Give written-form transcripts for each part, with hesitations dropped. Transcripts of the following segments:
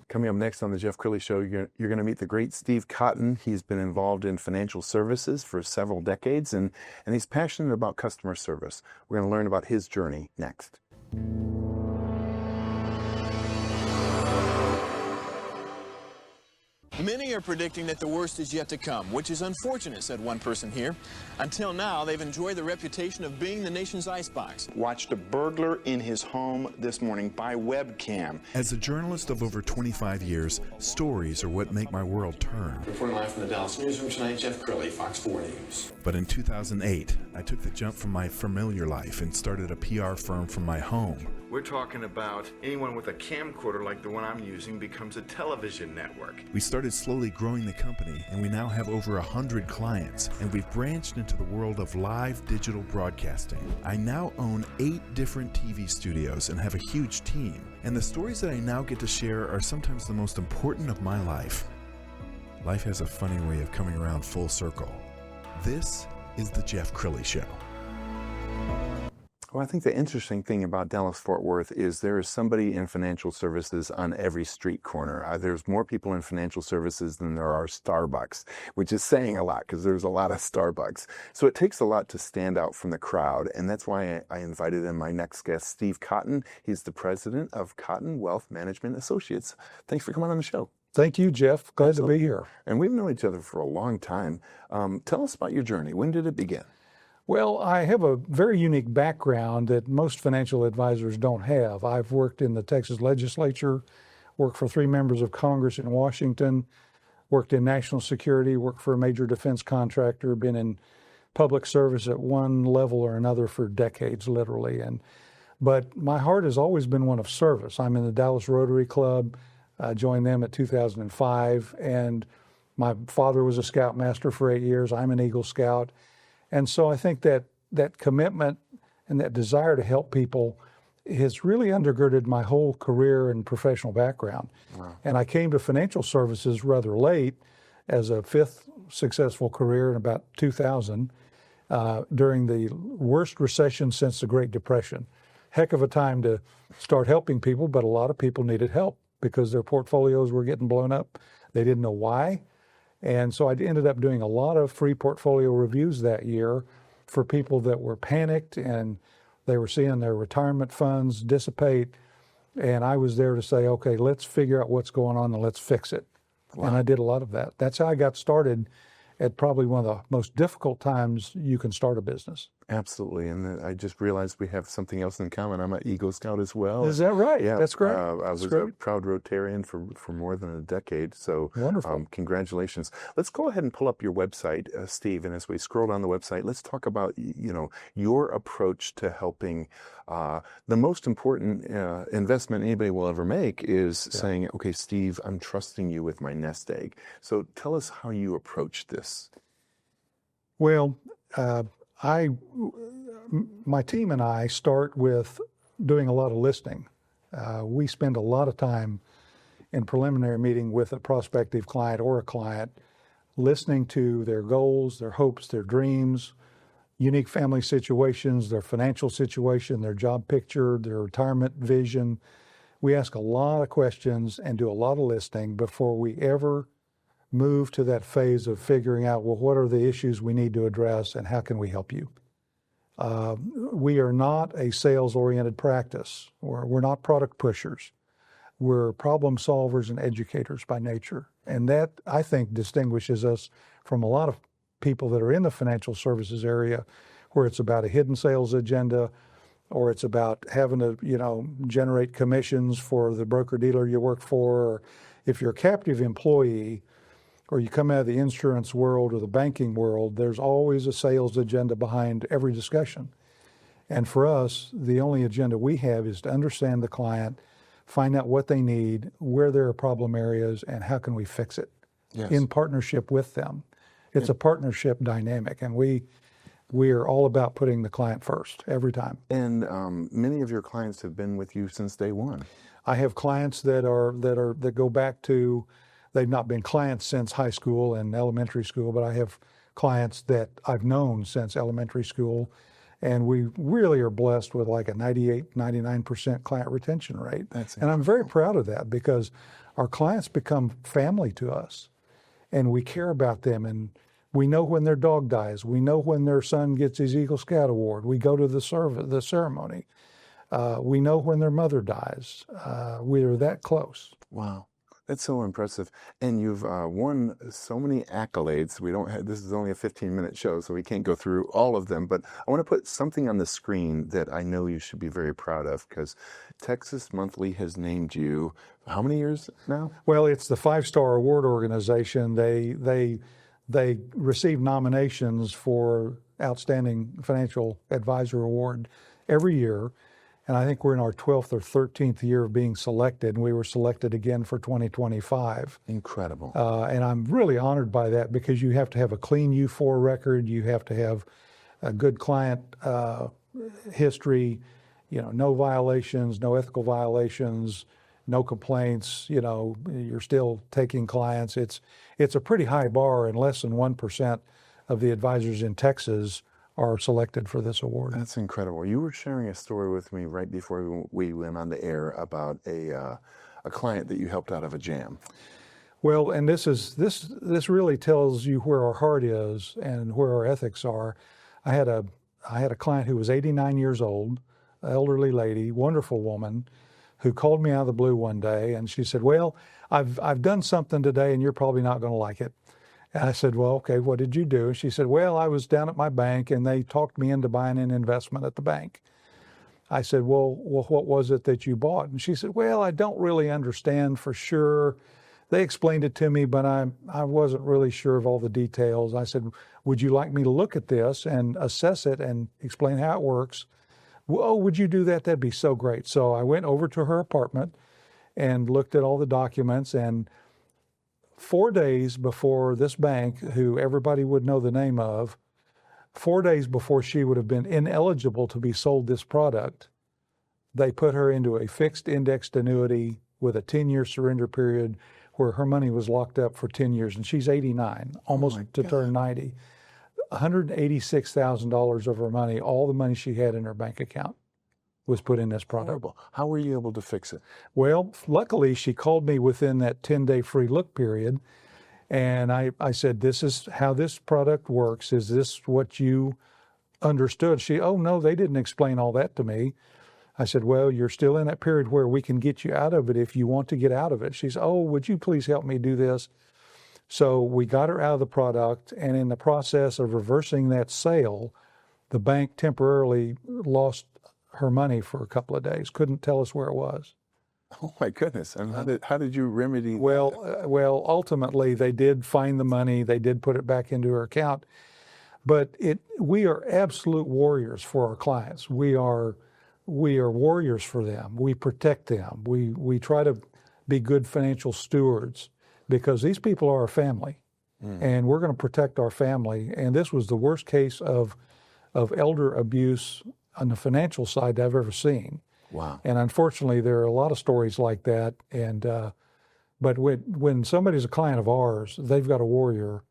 Coming up next on the Jeff Crilley Show, you're going to meet the great Steve Cotton. He's been involved in financial services for several decades, and he's passionate about customer service. We're going to learn about his journey next. Many are predicting that the worst is yet to come, which is unfortunate, said one person here. Until now, they've enjoyed the reputation of being the nation's icebox. Watched a burglar in his home this morning by webcam. As a journalist of over 25 years, stories are what make my world turn. Reporting live from the Dallas newsroom tonight, Jeff Crilley, Fox 4 News. But in 2008, I took the jump from my familiar life and started a PR firm from my home. We're talking about anyone with a camcorder like the one I'm using becomes a television network. We started slowly growing the company, and we now have over 100 clients, and we've branched into the world of live digital broadcasting. I now own 8 different TV studios and have a huge team, and the stories that I now get to share are sometimes the most important of my life. Life has a funny way of coming around full circle. This is the Jeff Crilley Show. Well, I think the interesting thing about Dallas-Fort Worth is there is somebody in financial services on every street corner. There's more people in financial services than there are Starbucks, which is saying a lot because there's a lot of Starbucks. So it takes a lot to stand out from the crowd, and that's why I invited in my next guest, Steve Cotton. He's the president of Cotton Wealth Management Associates. Thanks for coming on the show. Thank you, Jeff. Glad to be here. And we've known each other for a long time. Tell us about your journey. When did it begin? Well, I have a very unique background that most financial advisors don't have. I've worked in the Texas legislature, worked for 3 members of Congress in Washington, worked in national security, worked for a major defense contractor, been in public service at one level or another for decades, literally. But my heart has always been one of service. I'm in the Dallas Rotary Club. I joined them at 2005, and my father was a Scoutmaster for 8 years. I'm an Eagle Scout. And so I think that commitment and that desire to help people has really undergirded my whole career and professional background. Wow. And I came to financial services rather late as a 5th successful career in about 2000 during the worst recession since the Great Depression. Heck of a time to start helping people, but a lot of people needed help because their portfolios were getting blown up. They didn't know why. And so I ended up doing a lot of free portfolio reviews that year for people that were panicked and they were seeing their retirement funds dissipate. And I was there to say, okay, let's figure out what's going on and let's fix it. Wow. And I did a lot of that. That's how I got started at probably one of the most difficult times you can start a business. Absolutely, and I just realized we have something else in common. I'm an Eagle Scout as well. Is that right? Yeah, that's great. I was a proud Rotarian for more than a decade. So wonderful. Congratulations. Let's go ahead and pull up your website, Steve. And as we scroll down the website, let's talk about your approach to helping. The most important investment anybody will ever make is saying, "Okay, Steve, I'm trusting you with my nest egg." So tell us how you approach this. Well. My team and I start with doing a lot of listening. We spend a lot of time in preliminary meeting with a prospective client or a client, listening to their goals, their hopes, their dreams, unique family situations, their financial situation, their job picture, their retirement vision. We ask a lot of questions and do a lot of listening before we ever move to that phase of figuring out, well, what are the issues we need to address and how can we help you? We are not a sales-oriented practice, or we're not product pushers. We're problem solvers and educators by nature. And that, I think, distinguishes us from a lot of people that are in the financial services area where it's about a hidden sales agenda, or it's about having to, generate commissions for the broker-dealer you work for. Or if you're a captive employee, or you come out of the insurance world or the banking world, there's always a sales agenda behind every discussion. And for us, the only agenda we have is to understand the client, find out what they need, where there are problem areas, and how can we fix it in partnership with them. It's a partnership dynamic, and we are all about putting the client first every time. And many of your clients have been with you since day one. I have clients that go back to. They've not been clients since high school and elementary school, but I have clients that I've known since elementary school, And we really are blessed with like a 98, 99% client retention rate. And I'm very proud of that because our clients become family to us and we care about them. And we know when their dog dies. We know when their son gets his Eagle Scout Award. We go to the ceremony. We know when their mother dies. We are that close. Wow. That's so impressive. And you've won so many accolades. This is only a 15-minute show, so we can't go through all of them, but I want to put something on the screen that I know you should be very proud of, because Texas Monthly has named you, how many years now? Well, it's the 5-star award organization. They receive nominations for Outstanding Financial Advisor Award every year. And I think we're in our 12th or 13th year of being selected, and we were selected again for 2025. Incredible. And I'm really honored by that because you have to have a clean U4 record, you have to have a good client history, no violations, no ethical violations, no complaints, you're still taking clients. It's a pretty high bar, and less than 1% of the advisors in Texas are selected for this award. That's incredible. You were sharing a story with me right before we went on the air about a client that you helped out of a jam. Well, and this really tells you where our heart is and where our ethics are. I had a client who was 89 years old, an elderly lady, wonderful woman, who called me out of the blue one day, and she said, "Well, I've done something today, and you're probably not going to like it." And I said, "Well, okay, what did you do?" And she said, "Well, I was down at my bank and they talked me into buying an investment at the bank." I said, well, what was it that you bought? And she said, "Well, I don't really understand for sure. They explained it to me, but I wasn't really sure of all the details." I said, "Would you like me to look at this and assess it and explain how it works?" "Oh, would you do that? That'd be so great." So I went over to her apartment and looked at all the documents, and 4 days before this bank, who everybody would know the name of, 4 days before she would have been ineligible to be sold this product, they put her into a fixed indexed annuity with a 10-year surrender period where her money was locked up for 10 years. And she's 89, almost to turn 90. $186,000 of her money, all the money she had in her bank account, was put in this product. Horrible. How were you able to fix it? Well, luckily, she called me within that 10-day free look period. And I said, "This is how this product works. Is this what you understood?" She, "Oh, no, they didn't explain all that to me." I said, "Well, you're still in that period where we can get you out of it if you want to get out of it." She said, "Oh, would you please help me do this?" So we got her out of the product. And in the process of reversing that sale, the bank temporarily lost her money for a couple of days, couldn't tell us where it was. Oh my goodness. And how did you remedy that? Well, ultimately they did find the money, they did put it back into her account, but we are absolute warriors for our clients. We are warriors for them. We protect them. We try to be good financial stewards because these people are our family, and we're going to protect our family. And this was the worst case of elder abuse on the financial side I've ever seen. Wow. And unfortunately, there are a lot of stories like that. And but when somebody's a client of ours, they've got a warrior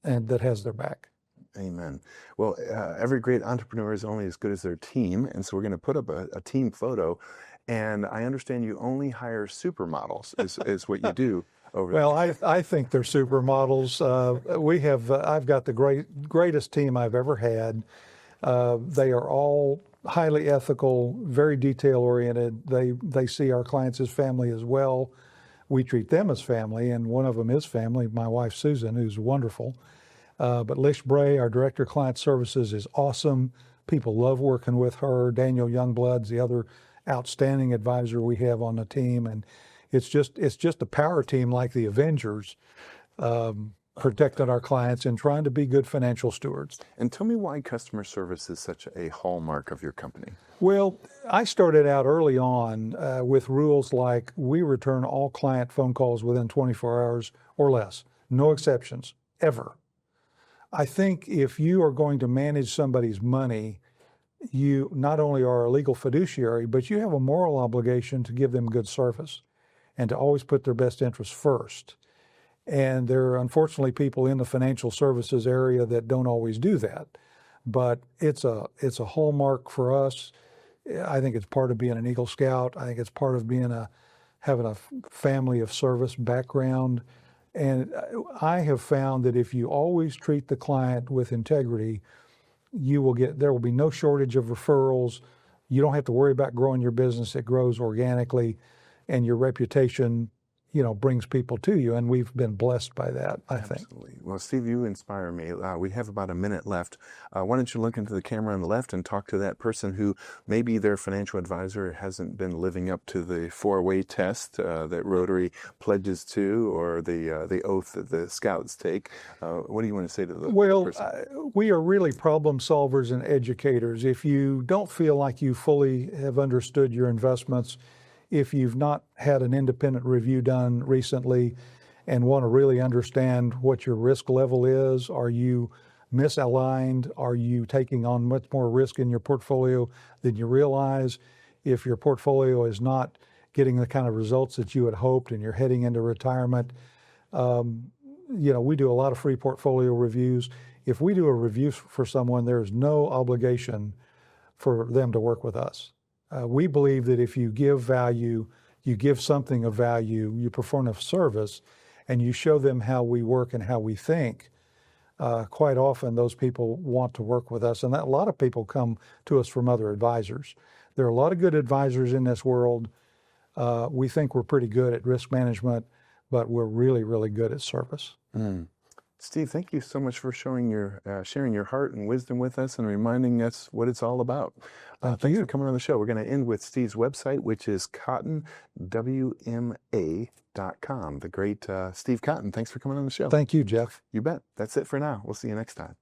and that has their back. Amen. Well, every great entrepreneur is only as good as their team. And so we're going to put up a team photo. And I understand you only hire supermodels is what you do over there. Well, I think they're supermodels. I've got the greatest team I've ever had. They are all highly ethical, very detail oriented. They see our clients as family as well. We treat them as family, and one of them is family, my wife Susan, who's wonderful. But Lish Bray, our Director of Client Services, is awesome. People love working with her. Daniel Youngblood's the other outstanding advisor we have on the team, and it's just a power team like the Avengers, protecting our clients and trying to be good financial stewards. And tell me why customer service is such a hallmark of your company. Well, I started out early on with rules like we return all client phone calls within 24 hours or less, no exceptions, ever. I think if you are going to manage somebody's money, you not only are a legal fiduciary, but you have a moral obligation to give them good service and to always put their best interests first. And there are unfortunately people in the financial services area that don't always do that. but it's a hallmark for us. I think it's part of being an Eagle Scout. I think it's part of having a family of service background. And I have found that if you always treat the client with integrity, there will be no shortage of referrals. You don't have to worry about growing your business. It grows organically, and your reputation, brings people to you. And we've been blessed by that, I think. Absolutely. Well, Steve, you inspire me. We have about a minute left. Why don't you look into the camera on the left and talk to that person who maybe their financial advisor hasn't been living up to the 4-way test that Rotary pledges to, or the oath that the Scouts take. What do you want to say to the person? We are really problem solvers and educators. If you don't feel like you fully have understood your investments, if you've not had an independent review done recently and want to really understand what your risk level is, are you misaligned? Are you taking on much more risk in your portfolio than you realize? If your portfolio is not getting the kind of results that you had hoped and you're heading into retirement, we do a lot of free portfolio reviews. If we do a review for someone, there's no obligation for them to work with us. We believe that if you give value, you give something of value, you perform a service, and you show them how we work and how we think, quite often those people want to work with us. And a lot of people come to us from other advisors. There are a lot of good advisors in this world. We think we're pretty good at risk management, but we're really, really good at service. Steve, thank you so much for sharing your heart and wisdom with us and reminding us what it's all about. Thanks for coming on the show. We're going to end with Steve's website, which is cottonwma.com. The great Steve Cotton. Thanks for coming on the show. Thank you, Jeff. You bet. That's it for now. We'll see you next time.